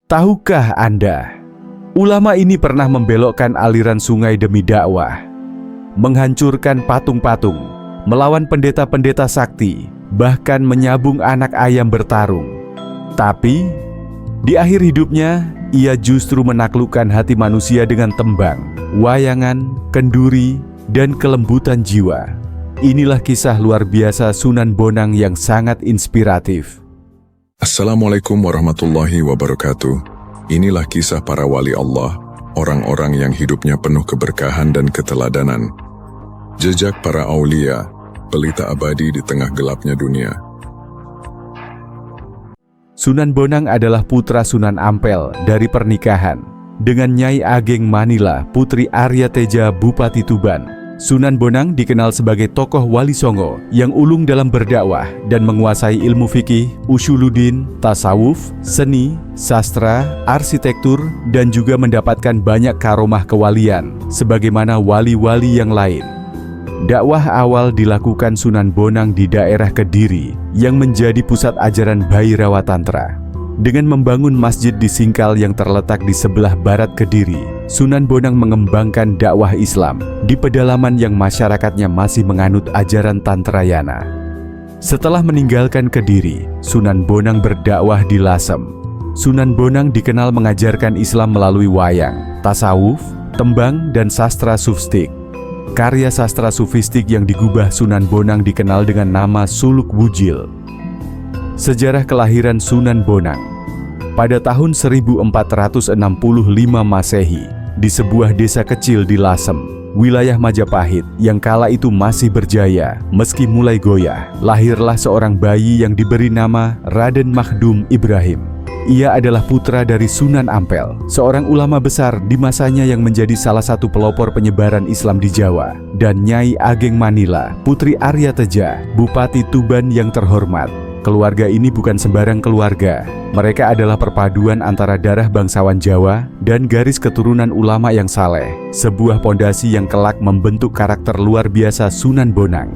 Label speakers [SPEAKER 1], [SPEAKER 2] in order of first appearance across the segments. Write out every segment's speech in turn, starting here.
[SPEAKER 1] Tahukah Anda, ulama ini pernah membelokkan aliran sungai demi dakwah, menghancurkan patung-patung, melawan pendeta-pendeta sakti, bahkan menyabung anak ayam bertarung. Tapi, di akhir hidupnya, ia justru menaklukkan hati manusia dengan tembang, wayangan, kenduri, dan kelembutan jiwa. Inilah kisah luar biasa Sunan Bonang yang sangat inspiratif.
[SPEAKER 2] Assalamualaikum warahmatullahi wabarakatuh. Inilah kisah para wali Allah, orang-orang yang hidupnya penuh keberkahan dan keteladanan. Jejak para aulia, pelita abadi di tengah gelapnya dunia.
[SPEAKER 1] Sunan Bonang adalah putra Sunan Ampel dari pernikahan dengan Nyai Ageng Manila, putri Arya Teja, Bupati Tuban. Sunan Bonang dikenal sebagai tokoh wali songo yang ulung dalam berdakwah dan menguasai ilmu fikih, usuluddin, tasawuf, seni, sastra, arsitektur, dan juga mendapatkan banyak karomah kewalian sebagaimana wali-wali yang lain. Dakwah awal dilakukan Sunan Bonang di daerah Kediri yang menjadi pusat ajaran Bhairawa Tantra. Dengan membangun masjid di Singkal yang terletak di sebelah barat Kediri, Sunan Bonang mengembangkan dakwah Islam di pedalaman yang masyarakatnya masih menganut ajaran Tantrayana. Setelah meninggalkan Kediri, Sunan Bonang berdakwah di Lasem. Sunan Bonang dikenal mengajarkan Islam melalui wayang, tasawuf, tembang, dan sastra sufistik. Karya sastra sufistik yang digubah Sunan Bonang dikenal dengan nama Suluk Wujil. Sejarah kelahiran Sunan Bonang. Pada tahun 1465 Masehi, di sebuah desa kecil di Lasem, wilayah Majapahit yang kala itu masih berjaya meski mulai goyah, lahirlah seorang bayi yang diberi nama Raden Makhdum Ibrahim. Ia adalah putra dari Sunan Ampel, seorang ulama besar di masanya yang menjadi salah satu pelopor penyebaran Islam di Jawa, dan Nyai Ageng Manila, putri Arya Teja, Bupati Tuban yang terhormat. Keluarga ini bukan sembarang keluarga. Mereka adalah perpaduan antara darah bangsawan Jawa dan garis keturunan ulama yang saleh, sebuah pondasi yang kelak membentuk karakter luar biasa Sunan Bonang.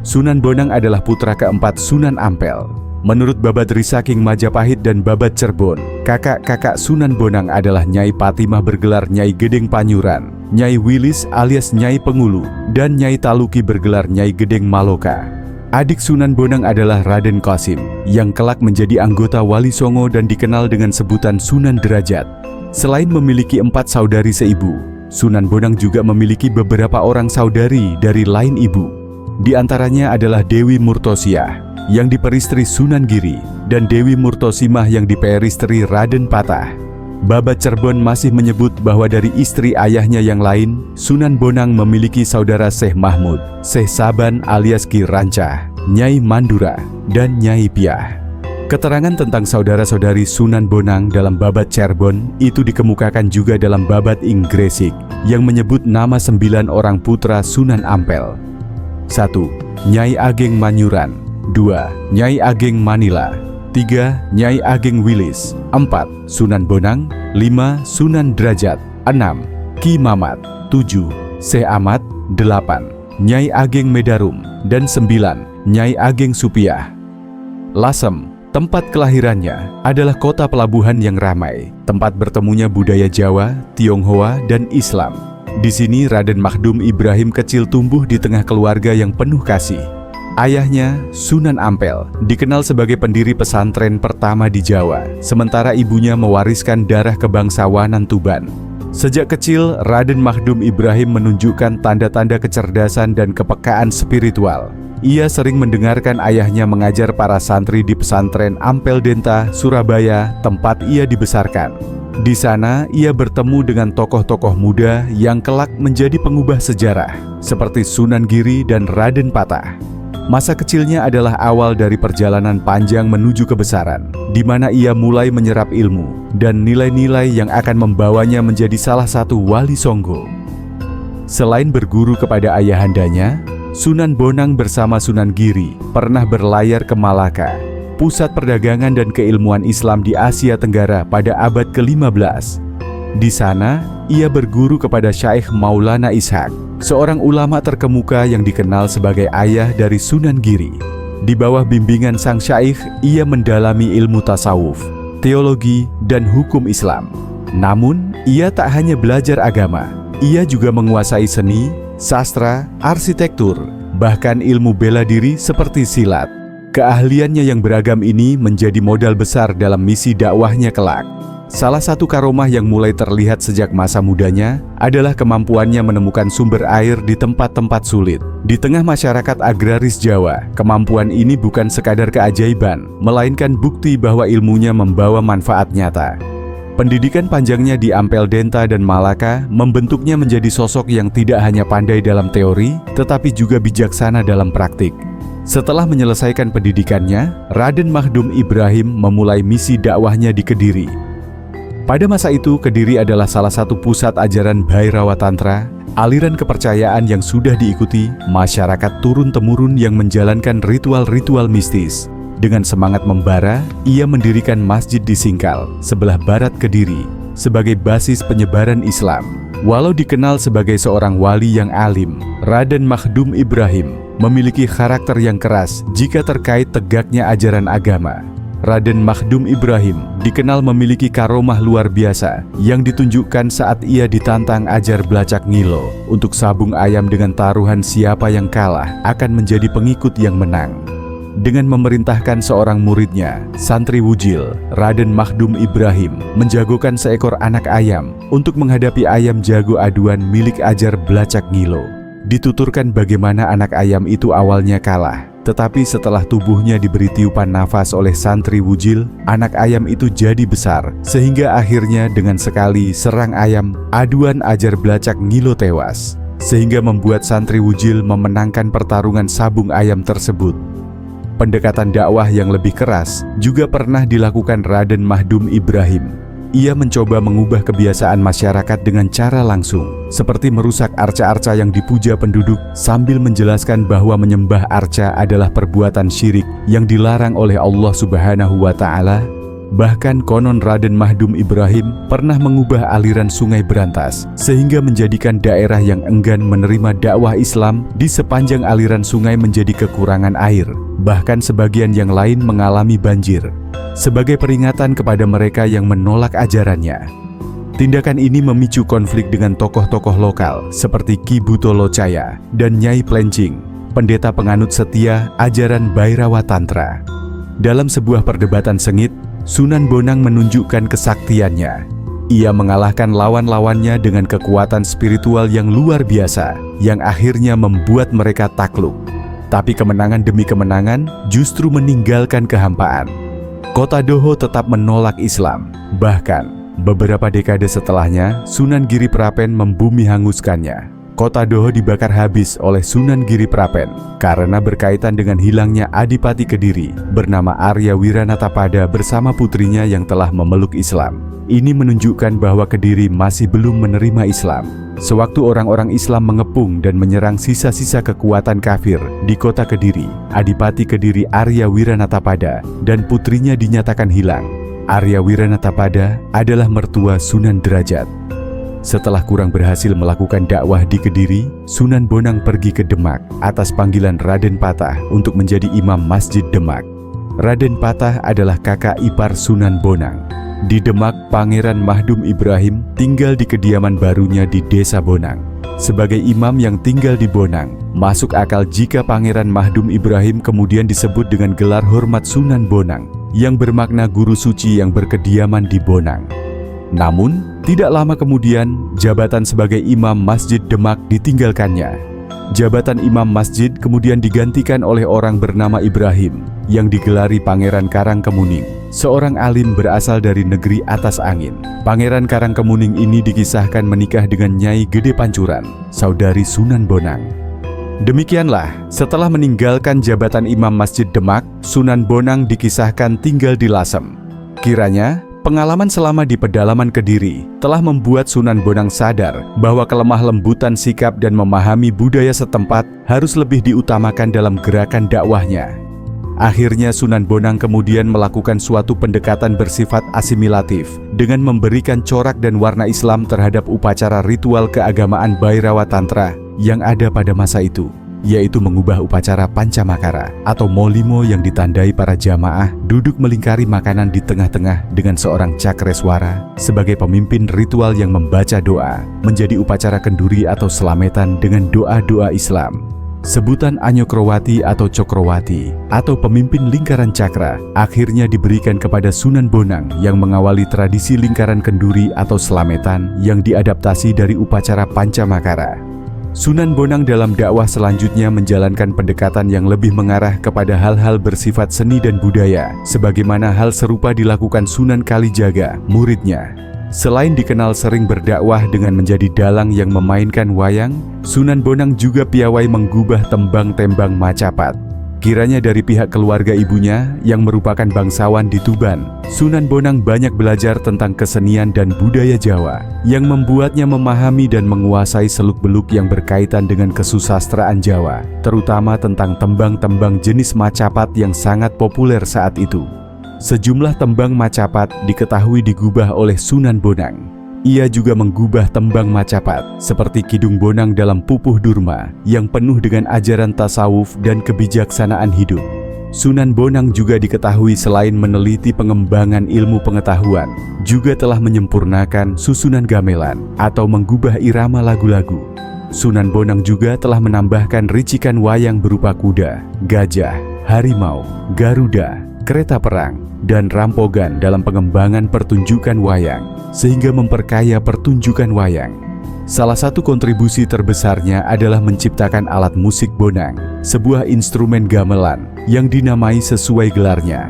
[SPEAKER 1] Sunan Bonang adalah putra keempat Sunan Ampel. Menurut Babat Risaking Majapahit dan Babat Cirebon, kakak-kakak Sunan Bonang adalah Nyai Patimah bergelar Nyai Gedeng Panyuran, Nyai Wilis alias Nyai Pengulu, dan Nyai Taluki bergelar Nyai Gedeng Maloka. Adik Sunan Bonang adalah Raden Qasim, yang kelak menjadi anggota Wali Songo dan dikenal dengan sebutan Sunan Derajat. Selain memiliki 4 saudari seibu, Sunan Bonang juga memiliki beberapa orang saudari dari lain ibu. Di antaranya adalah Dewi Murtosiah, yang diperistri Sunan Giri, dan Dewi Murtosimah yang diperistri Raden Patah. Babat Cirebon masih menyebut bahwa dari istri ayahnya yang lain, Sunan Bonang memiliki saudara Syekh Mahmud, Syekh Saban alias Ki Rancah, Nyai Mandura, dan Nyai Piah. Keterangan tentang saudara-saudari Sunan Bonang dalam Babat Cirebon itu dikemukakan juga dalam Babat Ing Gresik yang menyebut nama 9 orang putra Sunan Ampel. 1. Nyai Ageng Manyuran. 2. Nyai Ageng Manila. 3. Nyai Ageng Wilis. 4. Sunan Bonang. 5. Sunan Derajat. 6. Ki Mamat. 7. Syekh Ahmad. 8. Nyai Ageng Medarum. Dan 9. Nyai Ageng Supiah. Lasem, tempat kelahirannya, adalah kota pelabuhan yang ramai, tempat bertemunya budaya Jawa, Tionghoa, dan Islam. Di sini Raden Makhdum Ibrahim kecil tumbuh di tengah keluarga yang penuh kasih. Ayahnya, Sunan Ampel, dikenal sebagai pendiri pesantren pertama di Jawa, sementara ibunya mewariskan darah kebangsawanan Tuban. Sejak kecil, Raden Makhdum Ibrahim menunjukkan tanda-tanda kecerdasan dan kepekaan spiritual. Ia sering mendengarkan ayahnya mengajar para santri di pesantren Ampel Denta, Surabaya, tempat ia dibesarkan. Di sana, ia bertemu dengan tokoh-tokoh muda yang kelak menjadi pengubah sejarah, seperti Sunan Giri dan Raden Patah. Masa kecilnya adalah awal dari perjalanan panjang menuju kebesaran, di mana ia mulai menyerap ilmu dan nilai-nilai yang akan membawanya menjadi salah satu wali Songgo. Selain berguru kepada ayahandanya, Sunan Bonang bersama Sunan Giri pernah berlayar ke Malaka, pusat perdagangan dan keilmuan Islam di Asia Tenggara pada abad ke-15. Di sana, ia berguru kepada Syaikh Maulana Ishaq, seorang ulama terkemuka yang dikenal sebagai ayah dari Sunan Giri. Di bawah bimbingan sang syaikh, ia mendalami ilmu tasawuf. teologi, dan hukum Islam. Namun, ia tak hanya belajar agama, ia juga menguasai seni, sastra, arsitektur, bahkan ilmu bela diri seperti silat. Keahliannya yang beragam ini menjadi modal besar dalam misi dakwahnya kelak. Salah satu karomah yang mulai terlihat sejak masa mudanya adalah kemampuannya menemukan sumber air di tempat-tempat sulit. Di tengah masyarakat agraris Jawa, kemampuan ini bukan sekadar keajaiban, melainkan bukti bahwa ilmunya membawa manfaat nyata. Pendidikan panjangnya di Ampel Denta dan Malaka membentuknya menjadi sosok yang tidak hanya pandai dalam teori, tetapi juga bijaksana dalam praktik. Setelah menyelesaikan pendidikannya, Raden Mahdum Ibrahim memulai misi dakwahnya di Kediri. Pada masa itu, Kediri adalah salah satu pusat ajaran Bhairawa Tantra, aliran kepercayaan yang sudah diikuti masyarakat turun-temurun yang menjalankan ritual-ritual mistis. Dengan semangat membara, ia mendirikan masjid di Singkal, sebelah barat Kediri, sebagai basis penyebaran Islam. Walau dikenal sebagai seorang wali yang alim, Raden Mahdum Ibrahim memiliki karakter yang keras jika terkait tegaknya ajaran agama. Raden Mahdum Ibrahim dikenal memiliki karomah luar biasa yang ditunjukkan saat ia ditantang ajar belacak Ngilo untuk sabung ayam dengan taruhan siapa yang kalah akan menjadi pengikut yang menang. Dengan memerintahkan seorang muridnya, Santri Wujil, Raden Mahdum Ibrahim menjagokan seekor anak ayam untuk menghadapi ayam jago aduan milik ajar belacak Ngilo. Dituturkan bagaimana anak ayam itu awalnya kalah, tetapi setelah tubuhnya diberi tiupan nafas oleh Santri Wujil, anak ayam itu jadi besar, sehingga akhirnya dengan sekali serang ayam, aduan ajar belacak Ngilo tewas, sehingga membuat Santri Wujil memenangkan pertarungan sabung ayam tersebut. Pendekatan dakwah yang lebih keras juga pernah dilakukan Raden Mahdum Ibrahim. Ia mencoba mengubah kebiasaan masyarakat dengan cara langsung, seperti merusak arca-arca yang dipuja penduduk sambil menjelaskan bahwa menyembah arca adalah perbuatan syirik yang dilarang oleh Allah Subhanahu wa Ta'ala. Bahkan konon Raden Mahdum Ibrahim pernah mengubah aliran Sungai Berantas sehingga menjadikan daerah yang enggan menerima dakwah Islam di sepanjang aliran sungai menjadi kekurangan air. Bahkan sebagian yang lain mengalami banjir, sebagai peringatan kepada mereka yang menolak ajarannya. Tindakan ini memicu konflik dengan tokoh-tokoh lokal seperti Ki Buto Locaya dan Nyai Plencing, pendeta penganut setia ajaran Bhairawa Tantra. Dalam sebuah perdebatan sengit, Sunan Bonang menunjukkan kesaktiannya. Ia mengalahkan lawan-lawannya dengan kekuatan spiritual yang luar biasa, yang akhirnya membuat mereka takluk. Tapi kemenangan demi kemenangan justru meninggalkan kehampaan. Kota Doho tetap menolak Islam. Bahkan, beberapa dekade setelahnya, Sunan Giri Prapen membumi hanguskannya. Kota Doho dibakar habis oleh Sunan Giri Prapen karena berkaitan dengan hilangnya Adipati Kediri bernama Arya Wiranatapada bersama putrinya yang telah memeluk Islam. Ini menunjukkan bahwa Kediri masih belum menerima Islam. Sewaktu orang-orang Islam mengepung dan menyerang sisa-sisa kekuatan kafir di kota Kediri, Adipati Kediri Arya Wiranatapada dan putrinya dinyatakan hilang. Arya Wiranatapada adalah mertua Sunan Derajat. Setelah kurang berhasil melakukan dakwah di Kediri, Sunan Bonang pergi ke Demak atas panggilan Raden Patah untuk menjadi imam Masjid Demak. Raden Patah adalah kakak ipar Sunan Bonang. Di Demak, Pangeran Mahdum Ibrahim tinggal di kediaman barunya di Desa Bonang. Sebagai imam yang tinggal di Bonang, masuk akal jika Pangeran Mahdum Ibrahim kemudian disebut dengan gelar hormat Sunan Bonang, yang bermakna guru suci yang berkediaman di Bonang. Namun, tidak lama kemudian, jabatan sebagai imam Masjid Demak ditinggalkannya. Jabatan imam masjid kemudian digantikan oleh orang bernama Ibrahim, yang digelari Pangeran Karangkemuning, seorang alim berasal dari negeri atas angin. Pangeran Karangkemuning ini dikisahkan menikah dengan Nyai Gede Pancuran, saudari Sunan Bonang. Demikianlah, setelah meninggalkan jabatan imam Masjid Demak, Sunan Bonang dikisahkan tinggal di Lasem. Kiranya, pengalaman selama di pedalaman Kediri telah membuat Sunan Bonang sadar bahwa kelemah lembutan sikap dan memahami budaya setempat harus lebih diutamakan dalam gerakan dakwahnya. Akhirnya Sunan Bonang kemudian melakukan suatu pendekatan bersifat asimilatif dengan memberikan corak dan warna Islam terhadap upacara ritual keagamaan Bhairawa Tantra yang ada pada masa itu. yaitu mengubah upacara Pancamakara atau Molimo yang ditandai para jamaah duduk melingkari makanan di tengah-tengah dengan seorang cakreswara sebagai pemimpin ritual yang membaca doa, menjadi upacara kenduri atau selametan dengan doa-doa Islam. Sebutan Anyokrowati atau Cokrowati atau pemimpin lingkaran cakra akhirnya diberikan kepada Sunan Bonang yang mengawali tradisi lingkaran kenduri atau selametan yang diadaptasi dari upacara Pancamakara. Sunan Bonang dalam dakwah selanjutnya menjalankan pendekatan yang lebih mengarah kepada hal-hal bersifat seni dan budaya, sebagaimana hal serupa dilakukan Sunan Kalijaga, muridnya. Selain dikenal sering berdakwah dengan menjadi dalang yang memainkan wayang, Sunan Bonang juga piawai menggubah tembang-tembang Macapat. Kiranya dari pihak keluarga ibunya yang merupakan bangsawan di Tuban, Sunan Bonang banyak belajar tentang kesenian dan budaya Jawa yang membuatnya memahami dan menguasai seluk-beluk yang berkaitan dengan kesusastraan Jawa, terutama tentang tembang-tembang jenis Macapat yang sangat populer saat itu. Sejumlah tembang Macapat diketahui digubah oleh Sunan Bonang. Ia juga menggubah tembang Macapat seperti Kidung Bonang dalam Pupuh Durma yang penuh dengan ajaran tasawuf dan kebijaksanaan hidup. Sunan Bonang juga diketahui selain meneliti pengembangan ilmu pengetahuan, juga telah menyempurnakan susunan gamelan atau menggubah irama lagu-lagu. Sunan Bonang juga telah menambahkan ricikan wayang berupa kuda, gajah, harimau, garuda, kereta perang, dan rampogan dalam pengembangan pertunjukan wayang, sehingga memperkaya pertunjukan wayang. Salah satu kontribusi terbesarnya adalah menciptakan alat musik bonang, sebuah instrumen gamelan yang dinamai sesuai gelarnya.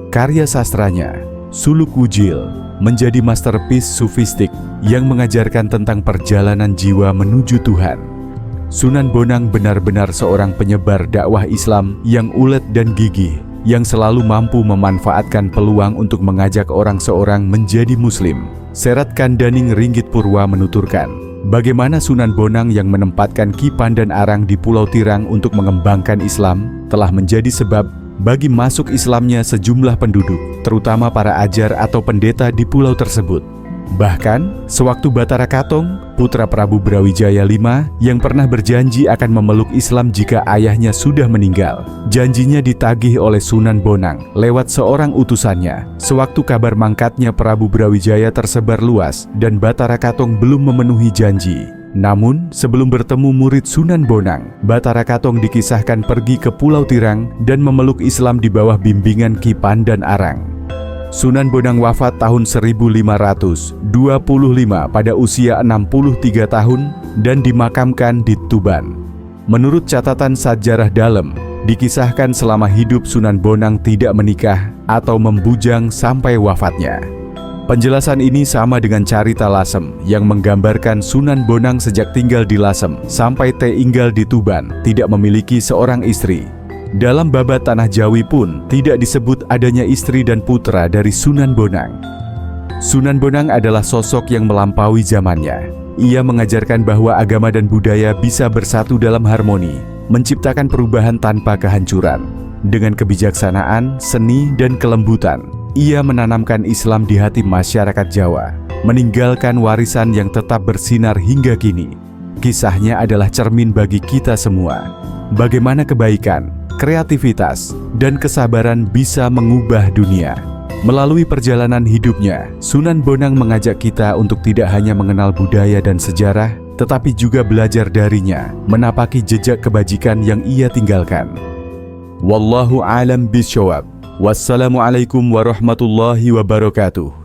[SPEAKER 1] Karya sastranya, Suluk Wujil, menjadi masterpiece sufistik yang mengajarkan tentang perjalanan jiwa menuju Tuhan. Sunan Bonang benar-benar seorang penyebar dakwah Islam yang ulet dan gigih, yang selalu mampu memanfaatkan peluang untuk mengajak orang seorang menjadi muslim. Serat Kandaning Ringgit Purwa menuturkan, bagaimana Sunan Bonang yang menempatkan Ki Pandan Arang di Pulau Tirang untuk mengembangkan Islam telah menjadi sebab bagi masuk Islamnya sejumlah penduduk, terutama para ajar atau pendeta di pulau tersebut. Bahkan, sewaktu Batara Katong, putra Prabu Brawijaya V yang pernah berjanji akan memeluk Islam jika ayahnya sudah meninggal, janjinya ditagih oleh Sunan Bonang lewat seorang utusannya. Sewaktu kabar mangkatnya Prabu Brawijaya tersebar luas dan Batara Katong belum memenuhi janji. Namun, sebelum bertemu murid Sunan Bonang, Batara Katong dikisahkan pergi ke Pulau Tirang dan memeluk Islam di bawah bimbingan Ki Pandan Arang. Sunan Bonang wafat tahun 1525 pada usia 63 tahun dan dimakamkan di Tuban. Menurut catatan Sajarah Dalem, dikisahkan selama hidup Sunan Bonang tidak menikah atau membujang sampai wafatnya. Penjelasan ini sama dengan Carita Lasem yang menggambarkan Sunan Bonang sejak tinggal di Lasem sampai tinggal di Tuban tidak memiliki seorang istri. Dalam babat Tanah Jawi pun tidak disebut adanya istri dan putra dari Sunan Bonang. Sunan Bonang adalah sosok yang melampaui zamannya. Ia mengajarkan bahwa agama dan budaya bisa bersatu dalam harmoni, menciptakan perubahan tanpa kehancuran. Dengan kebijaksanaan, seni, dan kelembutan, ia menanamkan Islam di hati masyarakat Jawa, meninggalkan warisan yang tetap bersinar hingga kini. Kisahnya adalah cermin bagi kita semua. Bagaimana kebaikan, kreativitas, dan kesabaran bisa mengubah dunia. Melalui perjalanan hidupnya, Sunan Bonang mengajak kita untuk tidak hanya mengenal budaya dan sejarah, tetapi juga belajar darinya, menapaki jejak kebajikan yang ia tinggalkan. Wallahu a'lam bishawab. Wassalamualaikum warahmatullahi wabarakatuh.